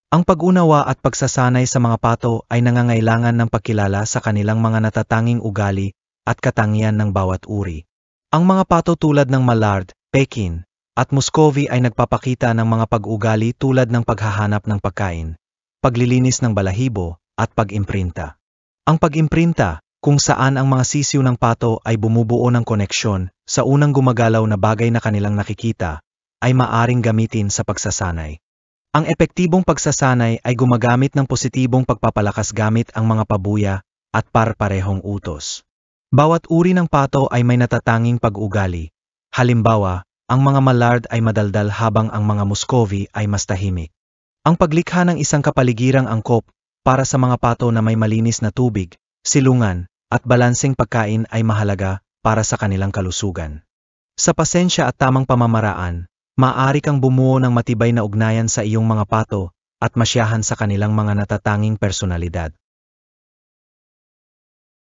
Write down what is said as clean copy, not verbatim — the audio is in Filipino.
Ang pag-unawa at pagsasanay sa mga pato ay nangangailangan ng pagkilala sa kanilang mga natatanging ugali at katangian ng bawat uri. Ang mga pato tulad ng Mallard, Pekin, at Muscovy ay nagpapakita ng mga pag-ugali tulad ng paghahanap ng pagkain, paglilinis ng balahibo, at pag-imprinta. Ang pag-imprinta, kung saan ang mga sisiw ng pato ay bumubuo ng koneksyon sa unang gumagalaw na bagay na kanilang nakikita, ay maaring gamitin sa pagsasanay. Ang epektibong pagsasanay ay gumagamit ng positibong pagpapalakas gamit ang mga pabuya at par-parehong utos. Bawat uri ng pato ay may natatanging pag-ugali. Halimbawa, ang mga Mallard ay madaldal habang ang mga Muscovy ay mas tahimik. Ang paglikha ng isang kapaligirang angkop para sa mga pato na may malinis na tubig, silungan, at balanseng pagkain ay mahalaga para sa kanilang kalusugan. Sa pasensya at tamang pamamaraan, maaari kang bumuo ng matibay na ugnayan sa iyong mga pato at masyahan sa kanilang mga natatanging personalidad.